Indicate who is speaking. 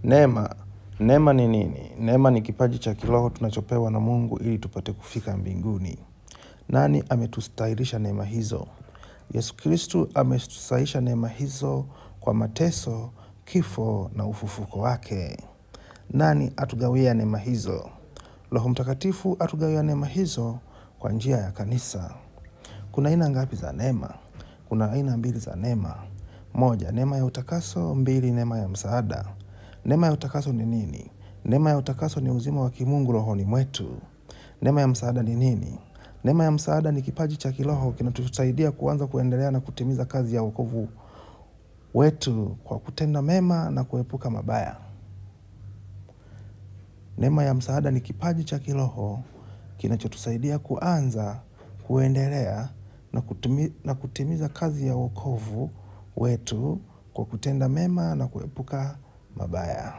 Speaker 1: Neema. Neema ni nini? Neema ni kipaji cha kiroho tunachopewa na Mungu ili tupate kufika mbinguni. Nani ametustahilisha neema hizo? Yesu Kristo ametustahilisha neema hizo kwa mateso, kifo na ufufuko wake. Nani atugawia neema hizo? Roho Mtakatifu atugawia neema hizo kwa njia ya kanisa. Kuna aina ngapi za neema? Kuna aina 2 za neema. 1, neema ya utakaso. 2, neema ya msaada. Neema ya utakaso ni nini? Neema ya utakaso ni uzima wa kimungu rohoni mwetu. Neema ya msaada ni nini? Neema ya msaada ni kipaji cha kiroho kinachotusaidia kuanza kuendelea na kutimiza kazi ya wokovu wetu kwa kutenda mema na kuepuka mabaya. Neema ya msaada ni kipaji cha kiroho kinachotusaidia kuanza kuendelea na kutimiza kazi ya wokovu wetu kwa kutenda mema na kuepuka mabaya.